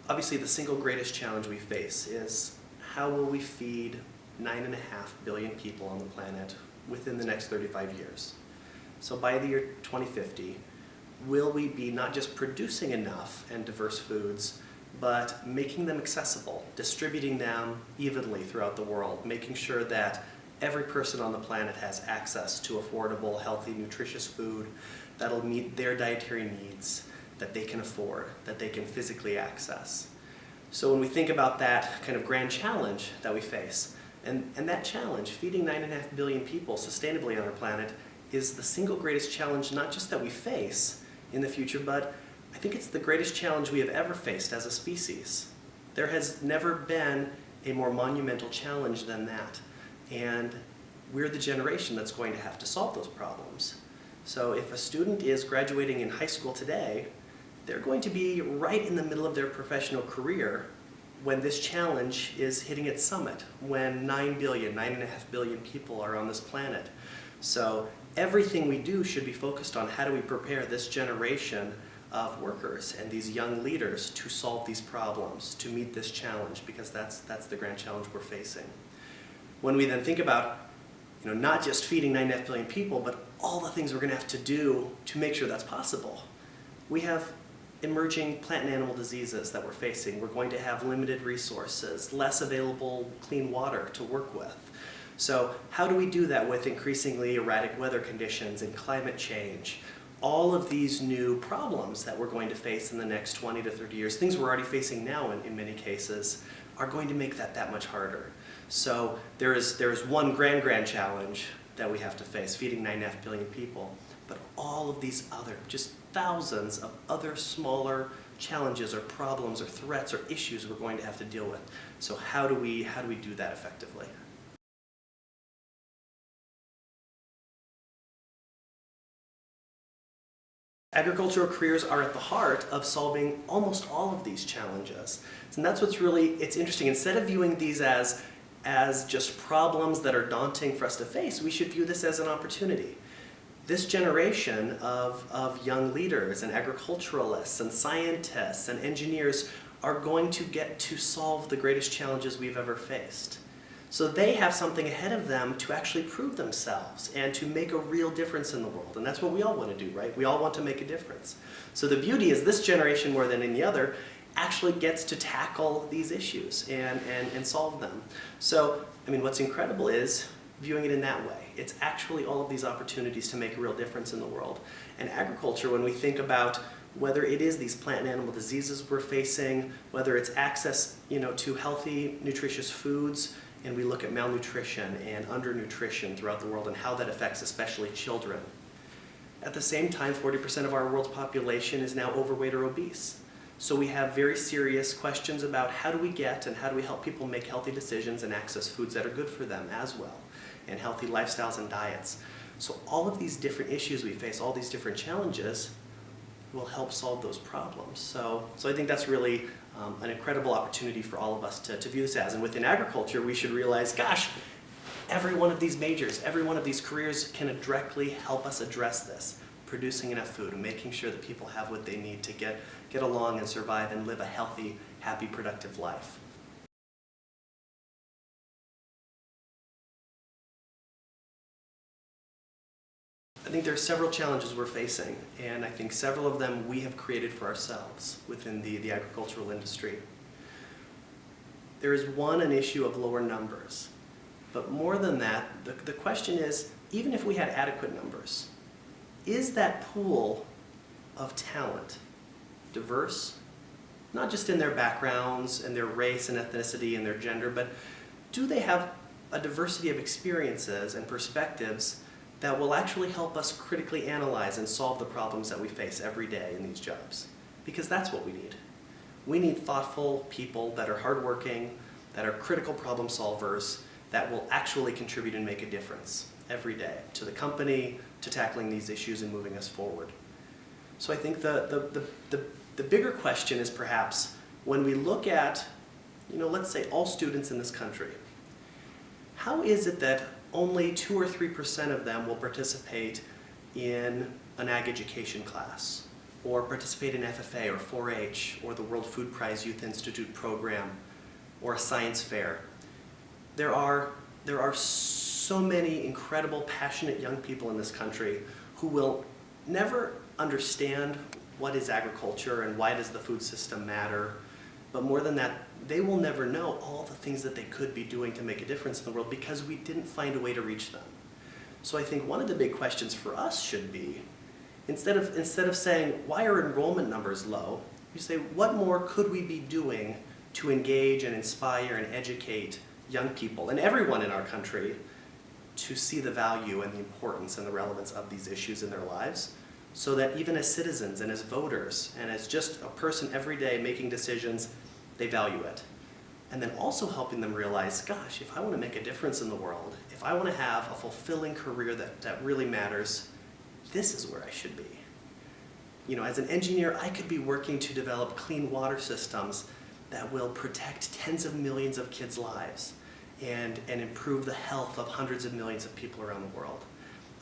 Obviously, the single greatest challenge we face is how will we feed 9.5 billion people on the planet within the next 35 years. So by the year 2050, will we be not just producing enough and diverse foods, but making them accessible, distributing them evenly throughout the world, making sure that every person on the planet has access to affordable, healthy, nutritious food that'll meet their dietary needs, that they can afford, that they can physically access. So when we think about that kind of grand challenge that we face, and that challenge, feeding 9.5 billion people sustainably on our planet, is the single greatest challenge not just that we face in the future, but I think it's the greatest challenge we have ever faced as a species. There has never been a more monumental challenge than that. And we're the generation that's going to have to solve those problems. So if a student is graduating in high school today, they're going to be right in the middle of their professional career when this challenge is hitting its summit, when 9.5 billion people are on this planet. So everything we do should be focused on how do we prepare this generation of workers and these young leaders to solve these problems, to meet this challenge, because that's the grand challenge we're facing. When we then think about not just feeding 9.5 billion people, but all the things we're going to have to do to make sure that's possible. We have emerging plant and animal diseases that we're facing. We're going to have limited resources, less available clean water to work with. So how do we do that with increasingly erratic weather conditions and climate change? All of these new problems that we're going to face in the next 20 to 30 years, things we're already facing now in many cases, are going to make that much harder. So there is one grand challenge that we have to face, feeding 9.5 billion people, but all of these other, just thousands of other smaller challenges or problems or threats or issues we're going to have to deal with. So how do we do that effectively? Agricultural careers are at the heart of solving almost all of these challenges. And that's what's it's interesting. Instead of viewing these as just problems that are daunting for us to face, we should view this as an opportunity. This generation of young leaders and agriculturalists and scientists and engineers are going to get to solve the greatest challenges we've ever faced. So they have something ahead of them to actually prove themselves and to make a real difference in the world. And that's what we all want to do, right? We all want to make a difference. So the beauty is this generation, more than any other, actually gets to tackle these issues and solve them. So, what's incredible is viewing it in that way. It's actually all of these opportunities to make a real difference in the world. And agriculture, when we think about whether it is these plant and animal diseases we're facing, whether it's access to healthy, nutritious foods, and we look at malnutrition and undernutrition throughout the world and how that affects especially children. At the same time, 40% of our world's population is now overweight or obese. So we have very serious questions about how do we get and how do we help people make healthy decisions and access foods that are good for them as well, and healthy lifestyles and diets. So all of these different issues we face, all these different challenges, will help solve those problems. So I think that's really an incredible opportunity for all of us to view this as. And within agriculture, we should realize, gosh, every one of these majors, every one of these careers can directly help us address this, producing enough food and making sure that people have what they need to get along and survive and live a healthy, happy, productive life. I think there are several challenges we're facing, and I think several of them we have created for ourselves within the agricultural industry. There is an issue of lower numbers, but more than that, the question is, even if we had adequate numbers, is that pool of talent diverse? Not just in their backgrounds and their race and ethnicity and their gender, but do they have a diversity of experiences and perspectives that will actually help us critically analyze and solve the problems that we face every day in these jobs? Because that's what we need. We need thoughtful people that are hardworking, that are critical problem solvers, that will actually contribute and make a difference every day to the company, to tackling these issues and moving us forward. So I think the bigger question is perhaps when we look at, let's say all students in this country, how is it that only 2 or 3% of them will participate in an ag education class or participate in FFA or 4-H or the World Food Prize Youth Institute program or a science fair. There are so many incredible, passionate young people in this country who will never understand what is agriculture and why does the food system matter. But more than that, they will never know all the things that they could be doing to make a difference in the world because we didn't find a way to reach them. So I think one of the big questions for us should be, instead of saying, why are enrollment numbers low, you say, what more could we be doing to engage and inspire and educate young people and everyone in our country to see the value and the importance and the relevance of these issues in their lives, so that even as citizens and as voters and as just a person every day making decisions, they value it. And then also helping them realize, gosh, if I want to make a difference in the world, if I want to have a fulfilling career that really matters, this is where I should be. You know, as an engineer, I could be working to develop clean water systems that will protect tens of millions of kids' lives and improve the health of hundreds of millions of people around the world.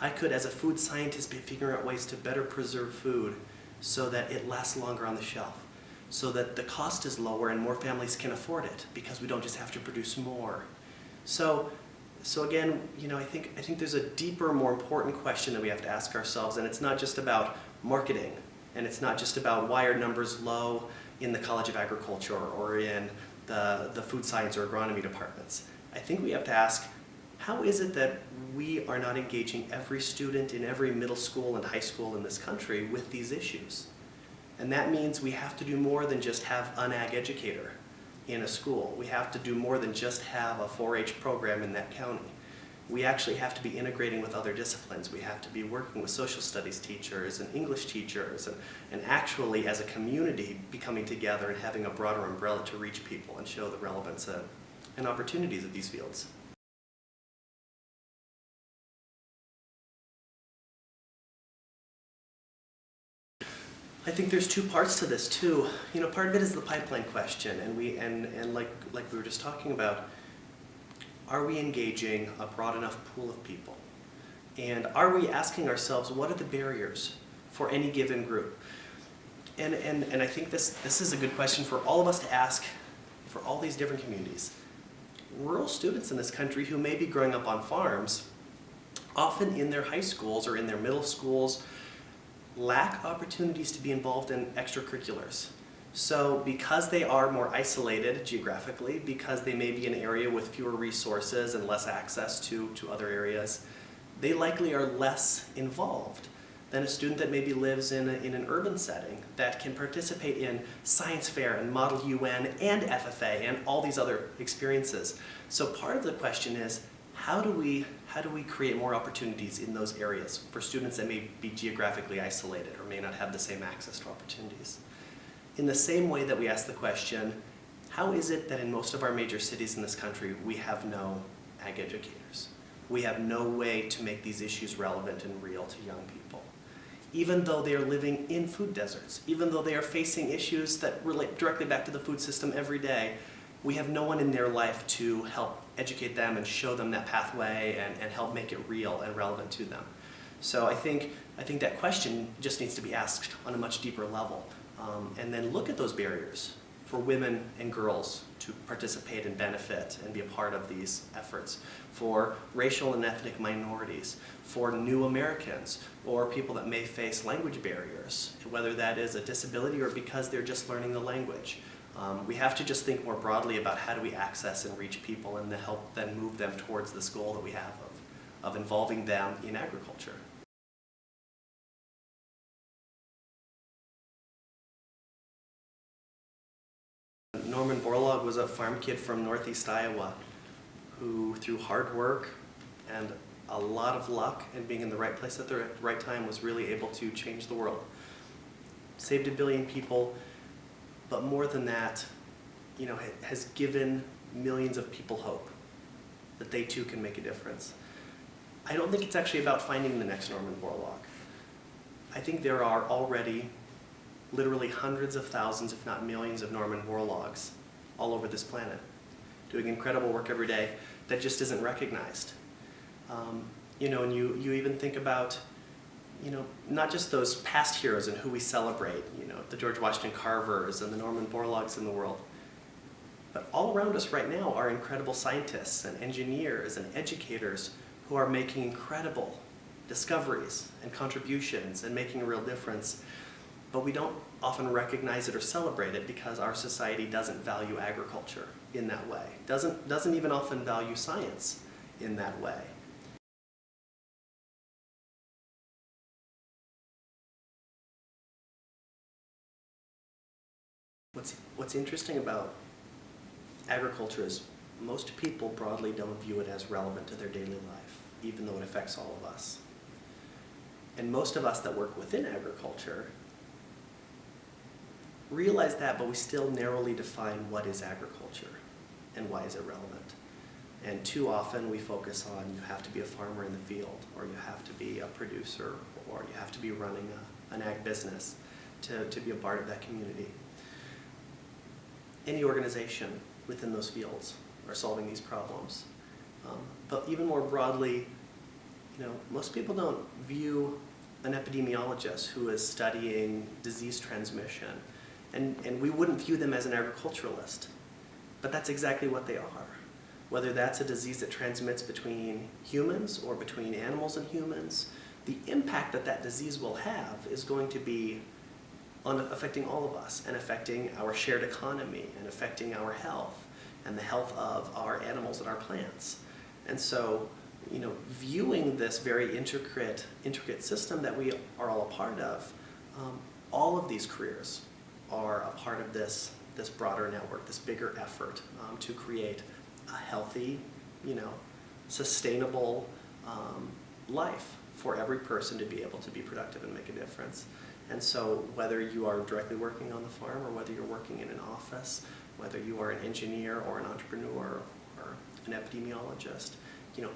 I could, as a food scientist, be figuring out ways to better preserve food so that it lasts longer on the shelf, so that the cost is lower and more families can afford it because we don't just have to produce more. So again, you know, I think there's a deeper, more important question that we have to ask ourselves, and it's not just about marketing, and it's not just about why are numbers low in the College of Agriculture or in the food science or agronomy departments. I think we have to ask, how is it that we are not engaging every student in every middle school and high school in this country with these issues? And that means we have to do more than just have an ag educator in a school. We have to do more than just have a 4-H program in that county. We actually have to be integrating with other disciplines. We have to be working with social studies teachers and English teachers and actually as a community be coming together and having a broader umbrella to reach people and show the relevance and opportunities of these fields. I think there's two parts to this too. You know, part of it is the pipeline question, and like we were just talking about, are we engaging a broad enough pool of people? And are we asking ourselves, what are the barriers for any given group? And I think this is a good question for all of us to ask for all these different communities. Rural students in this country who may be growing up on farms, often in their high schools or in their middle schools, lack opportunities to be involved in extracurriculars. So because they are more isolated geographically, because they may be in an area with fewer resources and less access to other areas, they likely are less involved than a student that maybe lives in an urban setting that can participate in science fair and Model UN and FFA and all these other experiences. So part of the question is, how do we create more opportunities in those areas for students that may be geographically isolated or may not have the same access to opportunities? In the same way that we ask the question, how is it that in most of our major cities in this country we have no ag educators? We have no way to make these issues relevant and real to young people. Even though they are living in food deserts, even though they are facing issues that relate directly back to the food system every day, we have no one in their life to help educate them and show them that pathway and help make it real and relevant to them. So I think that question just needs to be asked on a much deeper level. And then look at those barriers for women and girls to participate and benefit and be a part of these efforts, for racial and ethnic minorities, for new Americans, or people that may face language barriers, whether that is a disability or because they're just learning the language. We have to just think more broadly about how do we access and reach people and to help them move them towards this goal that we have of involving them in agriculture. Norman Borlaug was a farm kid from northeast Iowa who, through hard work and a lot of luck and being in the right place at the right time, was really able to change the world. Saved 1 billion people, but more than that, you know, has given millions of people hope that they too can make a difference. I don't think it's actually about finding the next Norman Borlaug. I think there are already literally hundreds of thousands, if not millions, of Norman Borlaugs all over this planet, doing incredible work every day that just isn't recognized. You know, and you even think about, not just those past heroes and who we celebrate, the George Washington Carvers and the Norman Borlaugs in the world, but all around us right now are incredible scientists and engineers and educators who are making incredible discoveries and contributions and making a real difference. But we don't often recognize it or celebrate it because our society doesn't value agriculture in that way, doesn't even often value science in that way. What's interesting about agriculture is most people broadly don't view it as relevant to their daily life, even though it affects all of us. And most of us that work within agriculture realize that, but we still narrowly define what is agriculture and why is it relevant. And too often we focus on you have to be a farmer in the field, or you have to be a producer, or you have to be running an ag business to be a part of that community. Any organization within those fields are solving these problems. But even more broadly, most people don't view an epidemiologist who is studying disease transmission, and we wouldn't view them as an agriculturalist, but that's exactly what they are. Whether that's a disease that transmits between humans or between animals and humans, the impact that disease will have is going to be affecting all of us and affecting our shared economy and affecting our health and the health of our animals and our plants. And so, viewing this very intricate system that we are all a part of, all of these careers are a part of this broader network, this bigger effort to create a healthy, sustainable life for every person to be able to be productive and make a difference. And so whether you are directly working on the farm or whether you're working in an office, whether you are an engineer or an entrepreneur or an epidemiologist,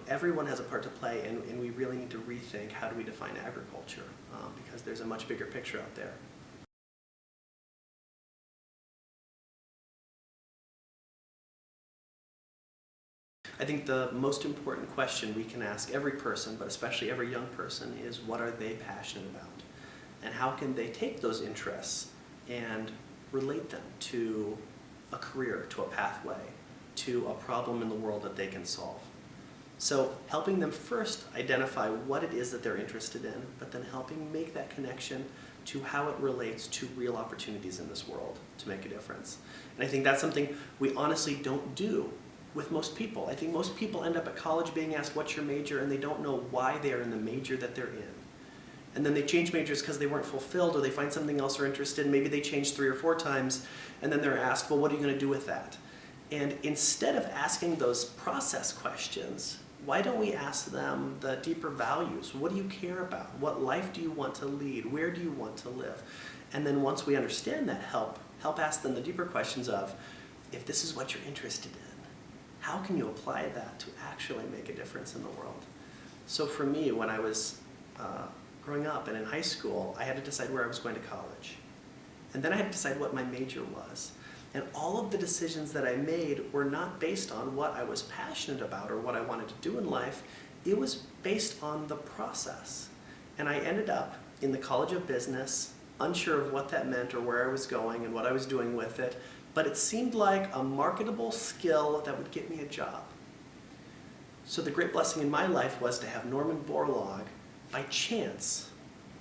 everyone has a part to play, and we really need to rethink how do we define agriculture, because there's a much bigger picture out there. I think the most important question we can ask every person, but especially every young person, is what are they passionate about? And how can they take those interests and relate them to a career, to a pathway, to a problem in the world that they can solve? So helping them first identify what it is that they're interested in, but then helping make that connection to how it relates to real opportunities in this world to make a difference. And I think that's something we honestly don't do with most people. I think most people end up at college being asked, what's your major? And they don't know why they're in the major that they're in. And then they change majors because they weren't fulfilled, or they find something else they're interested in. Maybe they change 3 or 4 times, and then they're asked, well, what are you going to do with that? And instead of asking those process questions, why don't we ask them the deeper values? What do you care about? What life do you want to lead? Where do you want to live? And then once we understand that, help ask them the deeper questions of, if this is what you're interested in, how can you apply that to actually make a difference in the world? So for me, when I was growing up and in high school, I had to decide where I was going to college. And then I had to decide what my major was. And all of the decisions that I made were not based on what I was passionate about or what I wanted to do in life. It was based on the process. And I ended up in the College of Business, unsure of what that meant or where I was going and what I was doing with it, but it seemed like a marketable skill that would get me a job. So the great blessing in my life was to have Norman Borlaug, by chance,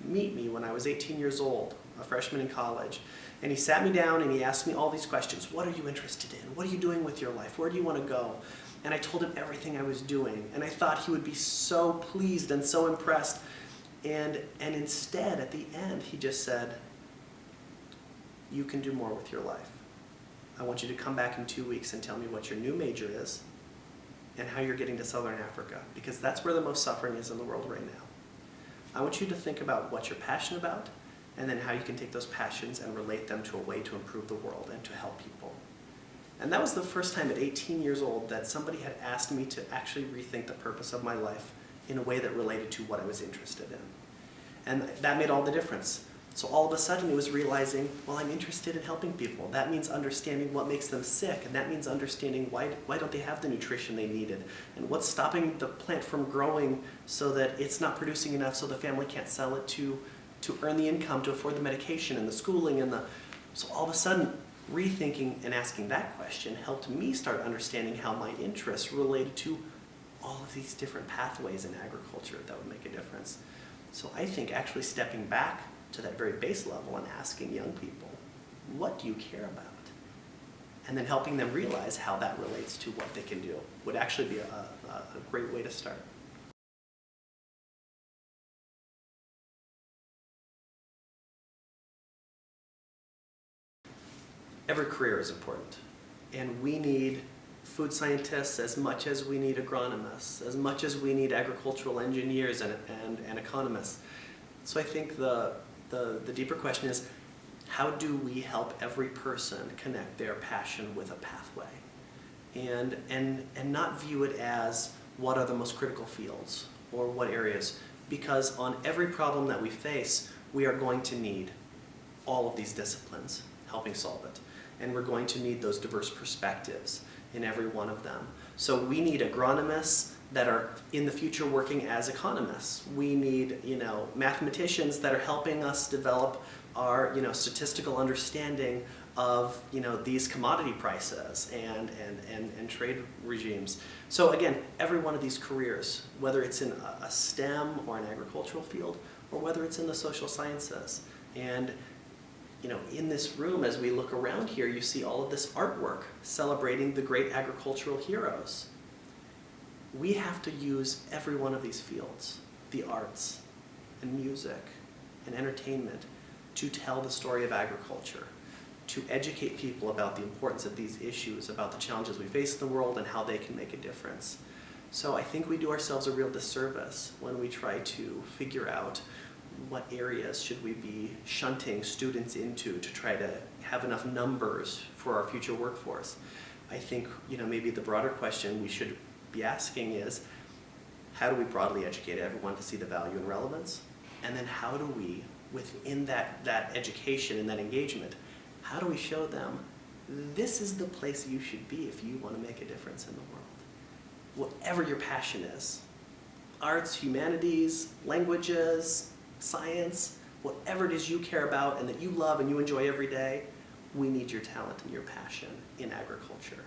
meet me when I was 18 years old, a freshman in college. And he sat me down and he asked me all these questions. What are you interested in? What are you doing with your life? Where do you want to go? And I told him everything I was doing. And I thought he would be so pleased and so impressed. And instead, at the end, he just said, you can do more with your life. I want you to come back in 2 weeks and tell me what your new major is and how you're getting to Southern Africa, because that's where the most suffering is in the world right now. I want you to think about what you're passionate about and then how you can take those passions and relate them to a way to improve the world and to help people. And that was the first time at 18 years old that somebody had asked me to actually rethink the purpose of my life in a way that related to what I was interested in. And that made all the difference. So all of a sudden it was realizing, well, I'm interested in helping people. That means understanding what makes them sick, and that means understanding why don't they have the nutrition they needed, and what's stopping the plant from growing so that it's not producing enough so the family can't sell it to earn the income to afford the medication and the schooling and the... So all of a sudden, rethinking and asking that question helped me start understanding how my interests related to all of these different pathways in agriculture that would make a difference. So I think actually stepping back to that very base level and asking young people, what do you care about? And then helping them realize how that relates to what they can do would actually be a great way to start. Every career is important, and we need food scientists as much as we need agronomists, as much as we need agricultural engineers and economists. So I think the deeper question is, how do we help every person connect their passion with a pathway? And not view it as what are the most critical fields or what areas, because on every problem that we face, we are going to need all of these disciplines helping solve it. And we're going to need those diverse perspectives in every one of them. So we need agronomists that are in the future working as economists. We need, mathematicians that are helping us develop our, statistical understanding of, these commodity prices and trade regimes. So again, every one of these careers, whether it's in a STEM or an agricultural field, or whether it's in the social sciences. And in this room, as we look around here, you see all of this artwork celebrating the great agricultural heroes. We have to use every one of these fields, the arts and music and entertainment, to tell the story of agriculture, to educate people about the importance of these issues, about the challenges we face in the world and how they can make a difference. So I think we do ourselves a real disservice when we try to figure out what areas should we be shunting students into to try to have enough numbers for our future workforce. I think maybe the broader question we should be asking is, how do we broadly educate everyone to see the value and relevance? And then how do we, within that education and that engagement, how do we show them this is the place you should be if you want to make a difference in the world? Whatever your passion is, arts, humanities, languages, science, whatever it is you care about and that you love and you enjoy every day, we need your talent and your passion in agriculture.